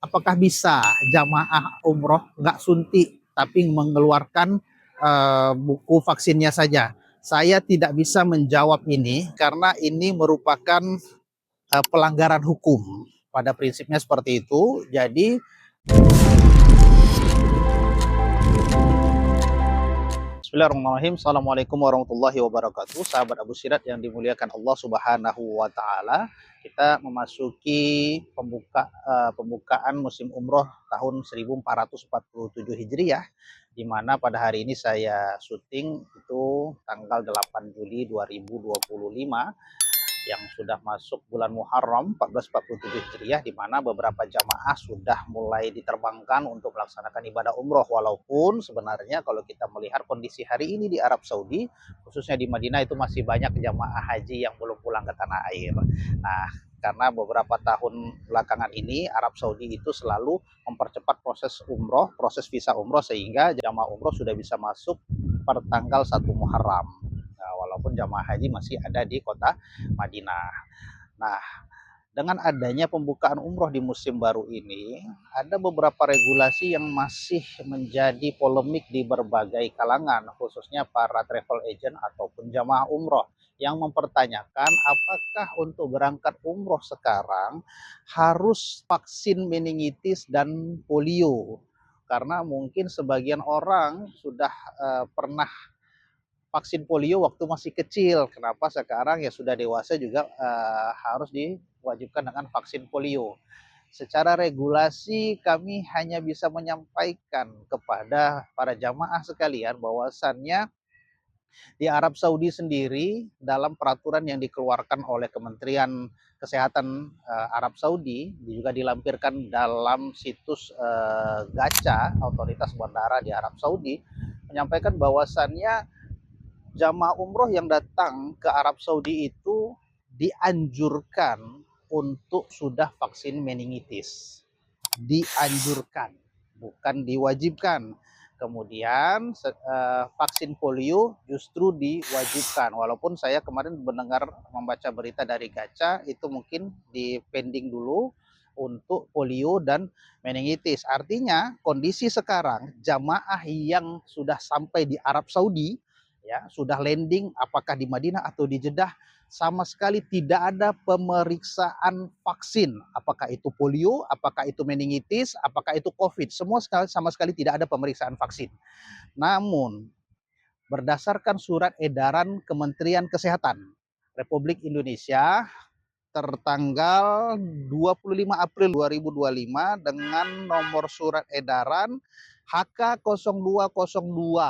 Apakah bisa jamaah umroh nggak suntik tapi mengeluarkan buku vaksinnya saja? Saya tidak bisa menjawab ini karena ini merupakan pelanggaran hukum. Pada prinsipnya seperti itu. Jadi Bismillahirrahmanirrahim. Assalamualaikum warahmatullahi wabarakatuh. Sahabat Abu Sirat yang dimuliakan Allah Subhanahu wa taala. Kita memasuki pembukaan musim umroh tahun 1447 Hijriah, di mana pada hari ini saya syuting itu tanggal 8 Juli 2025 yang sudah masuk bulan Muharram 1447 Hijriah, di mana beberapa jamaah sudah mulai diterbangkan untuk melaksanakan ibadah umroh. Walaupun sebenarnya kalau kita melihat kondisi hari ini di Arab Saudi, khususnya di Madinah, itu masih banyak jamaah haji yang belum pulang ke tanah air. Nah, karena beberapa tahun belakangan ini Arab Saudi itu selalu mempercepat proses umroh, proses visa umroh, sehingga jamaah umroh sudah bisa masuk per tanggal 1 Muharram. Nah, walaupun jamaah haji masih ada di kota Madinah. Nah, dengan adanya pembukaan umroh di musim baru ini, ada beberapa regulasi yang masih menjadi polemik di berbagai kalangan, khususnya para travel agent ataupun jamaah umroh, yang mempertanyakan apakah untuk berangkat umroh sekarang harus vaksin meningitis dan polio. Karena mungkin sebagian orang sudah pernah vaksin polio waktu masih kecil. Kenapa sekarang ya sudah dewasa juga harus diwajibkan dengan vaksin polio? Secara regulasi kami hanya bisa menyampaikan kepada para jamaah sekalian bahwasannya di Arab Saudi sendiri, dalam peraturan yang dikeluarkan oleh Kementerian Kesehatan Arab Saudi, juga dilampirkan dalam situs Gaca, otoritas bandara di Arab Saudi, menyampaikan bahwasannya jamaah umroh yang datang ke Arab Saudi itu dianjurkan untuk sudah vaksin meningitis. Dianjurkan, bukan diwajibkan. Kemudian vaksin polio justru diwajibkan. Walaupun saya kemarin mendengar membaca berita dari Gaca, itu mungkin dipending dulu untuk polio dan meningitis. Artinya kondisi sekarang jamaah yang sudah sampai di Arab Saudi, ya sudah landing, apakah di Madinah atau di Jeddah, sama sekali tidak ada pemeriksaan vaksin, apakah itu polio, apakah itu meningitis, apakah itu COVID, semua sama sekali tidak ada pemeriksaan vaksin. Namun berdasarkan surat edaran Kementerian Kesehatan Republik Indonesia tertanggal 25 April 2025 dengan nomor surat edaran HK0202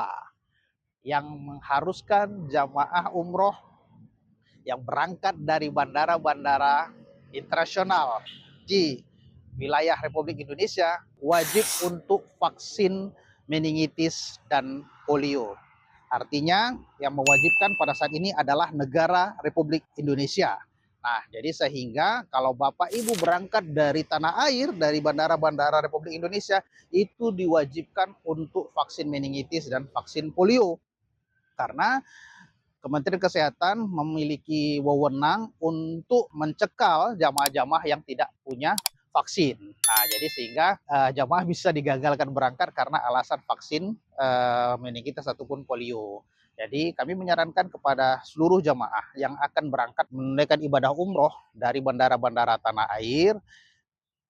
yang mengharuskan jamaah umroh yang berangkat dari bandara-bandara internasional di wilayah Republik Indonesia wajib untuk vaksin meningitis dan polio. Artinya yang mewajibkan pada saat ini adalah negara Republik Indonesia. Nah, jadi sehingga kalau Bapak Ibu berangkat dari tanah air, dari bandara-bandara Republik Indonesia, itu diwajibkan untuk vaksin meningitis dan vaksin polio. Karena Kementerian Kesehatan memiliki wewenang untuk mencekal jamaah-jamaah yang tidak punya vaksin. Nah, jadi sehingga jamaah bisa digagalkan berangkat karena alasan vaksin meningitis ataupun polio. Jadi kami menyarankan kepada seluruh jamaah yang akan berangkat menunaikan ibadah umroh dari bandara-bandara tanah air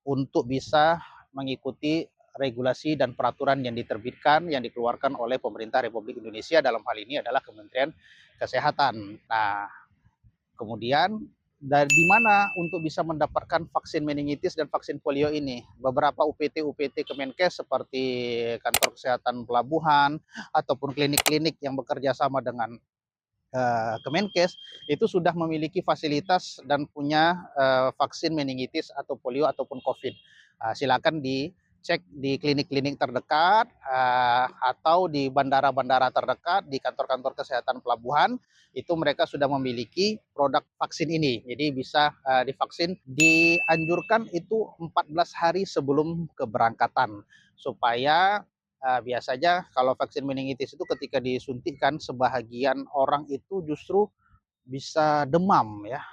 untuk bisa mengikuti regulasi dan peraturan yang diterbitkan, yang dikeluarkan oleh pemerintah Republik Indonesia, dalam hal ini adalah Kementerian Kesehatan. Nah, kemudian dari mana untuk bisa mendapatkan vaksin meningitis dan vaksin polio ini? Beberapa UPT Kemenkes seperti kantor kesehatan pelabuhan ataupun klinik-klinik yang bekerja sama dengan Kemenkes itu sudah memiliki fasilitas dan punya vaksin meningitis atau polio ataupun COVID. Silakan dicek di klinik-klinik terdekat atau di bandara-bandara terdekat, di kantor-kantor kesehatan pelabuhan, itu mereka sudah memiliki produk vaksin ini. Jadi bisa divaksin. Dianjurkan itu 14 hari sebelum keberangkatan supaya biasanya kalau vaksin meningitis itu ketika disuntikkan, sebahagian orang itu justru bisa demam, ya,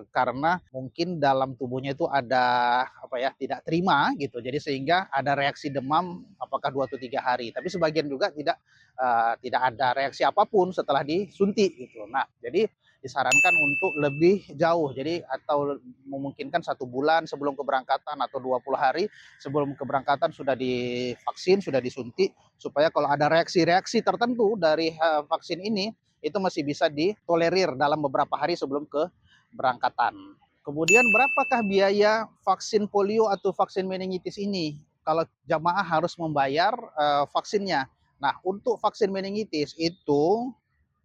karena mungkin dalam tubuhnya itu ada apa ya, tidak terima gitu. Jadi sehingga ada reaksi demam apakah 2 atau 3 hari. Tapi sebagian juga tidak ada reaksi apapun setelah disuntik gitu. Nah, jadi disarankan untuk lebih jauh. Jadi atau memungkinkan 1 bulan sebelum keberangkatan atau 20 hari sebelum keberangkatan sudah divaksin, sudah disuntik supaya kalau ada reaksi-reaksi tertentu dari vaksin ini itu masih bisa ditolerir dalam beberapa hari sebelum keberangkatan. Kemudian berapakah biaya vaksin polio atau vaksin meningitis ini? Kalau jamaah harus membayar vaksinnya. Nah, untuk vaksin meningitis itu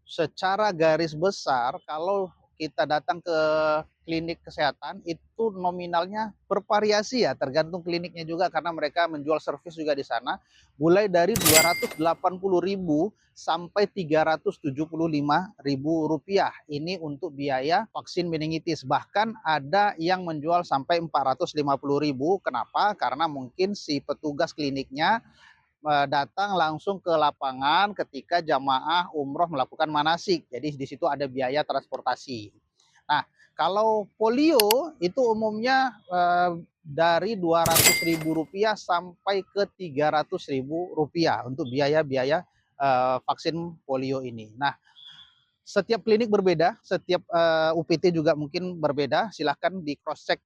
secara garis besar kalau kita datang ke klinik kesehatan itu nominalnya bervariasi ya, tergantung kliniknya juga karena mereka menjual servis juga di sana, mulai dari 280.000 sampai 375.000 rupiah. Ini untuk biaya vaksin meningitis. Bahkan ada yang menjual sampai 450.000. Kenapa? Karena mungkin si petugas kliniknya datang langsung ke lapangan ketika jamaah umroh melakukan manasik. Jadi di situ ada biaya transportasi. Nah, kalau polio itu umumnya dari Rp200.000 sampai ke Rp300.000 untuk biaya-biaya vaksin polio ini. Nah, setiap klinik berbeda, setiap UPT juga mungkin berbeda. Silahkan di cross check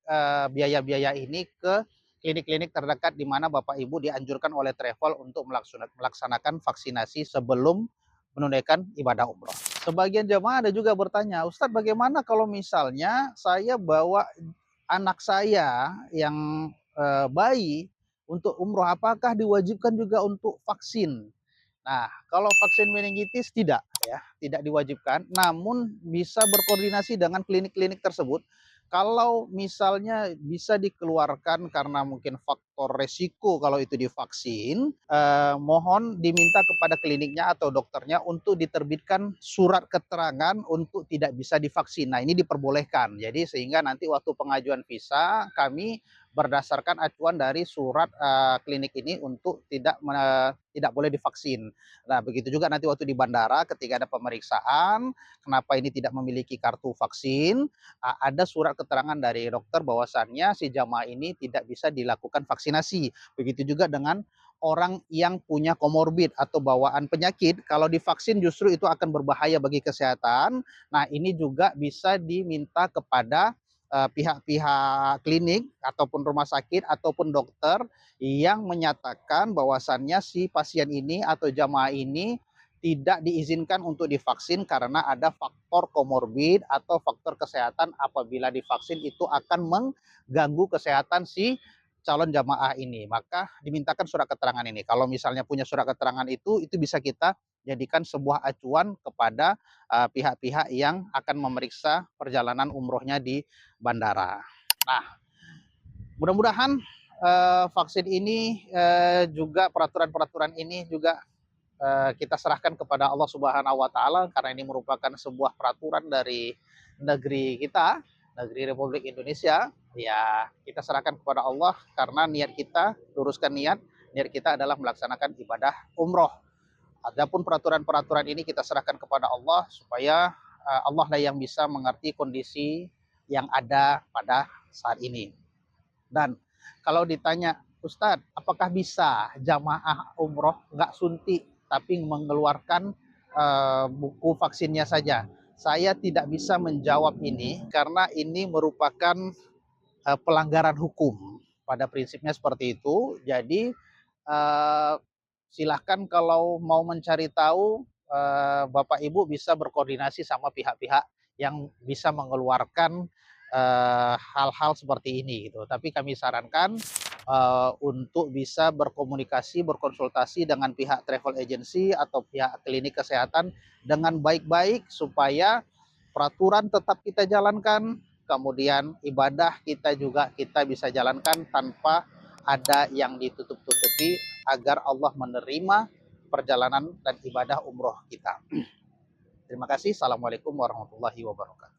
biaya-biaya ini ke klinik-klinik terdekat di mana Bapak Ibu dianjurkan oleh travel untuk melaksanakan vaksinasi sebelum menunaikan ibadah umroh. Sebagian jemaah ada juga bertanya, Ustadz bagaimana kalau misalnya saya bawa anak saya yang bayi untuk umroh, apakah diwajibkan juga untuk vaksin? Nah, kalau vaksin meningitis tidak diwajibkan, namun bisa berkoordinasi dengan klinik-klinik tersebut. Kalau misalnya bisa dikeluarkan karena mungkin faktor resiko kalau itu divaksin, mohon diminta kepada kliniknya atau dokternya untuk diterbitkan surat keterangan untuk tidak bisa divaksin. Nah, ini diperbolehkan. Jadi sehingga nanti waktu pengajuan visa kami berdasarkan acuan dari surat klinik ini untuk tidak boleh divaksin. Nah, begitu juga nanti waktu di bandara ketika ada pemeriksaan, kenapa ini tidak memiliki kartu vaksin, ada surat keterangan dari dokter bahwasannya si jamaah ini tidak bisa dilakukan vaksinasi. Begitu juga dengan orang yang punya komorbid atau bawaan penyakit, kalau divaksin justru itu akan berbahaya bagi kesehatan. Nah, ini juga bisa diminta kepada pihak-pihak klinik ataupun rumah sakit ataupun dokter yang menyatakan bahwasannya si pasien ini atau jamaah ini tidak diizinkan untuk divaksin karena ada faktor komorbid atau faktor kesehatan apabila divaksin itu akan mengganggu kesehatan si calon jamaah ini. Maka dimintakan surat keterangan ini. Kalau misalnya punya surat keterangan itu bisa kita jadikan sebuah acuan kepada pihak-pihak yang akan memeriksa perjalanan umrohnya di bandara. Nah, mudah-mudahan vaksin ini juga peraturan-peraturan ini juga kita serahkan kepada Allah Subhanahu wa taala karena ini merupakan sebuah peraturan dari negeri kita, negeri Republik Indonesia. Ya, kita serahkan kepada Allah karena niat kita, luruskan niat kita adalah melaksanakan ibadah umroh. Adapun peraturan-peraturan ini kita serahkan kepada Allah supaya Allah lah yang bisa mengerti kondisi yang ada pada saat ini. Dan kalau ditanya, Ustadz, apakah bisa jamaah umroh nggak suntik tapi mengeluarkan buku vaksinnya saja? Saya tidak bisa menjawab ini karena ini merupakan pelanggaran hukum. Pada prinsipnya seperti itu. Jadi silahkan kalau mau mencari tahu, Bapak Ibu bisa berkoordinasi sama pihak-pihak yang bisa mengeluarkan hal-hal seperti ini gitu. Tapi kami sarankan untuk bisa berkomunikasi, berkonsultasi dengan pihak travel agency atau pihak klinik kesehatan dengan baik-baik supaya peraturan tetap kita jalankan, kemudian ibadah kita juga kita bisa jalankan tanpa ada yang ditutup-tutupi agar Allah menerima perjalanan dan ibadah umroh kita. Terima kasih. Assalamualaikum warahmatullahi wabarakatuh.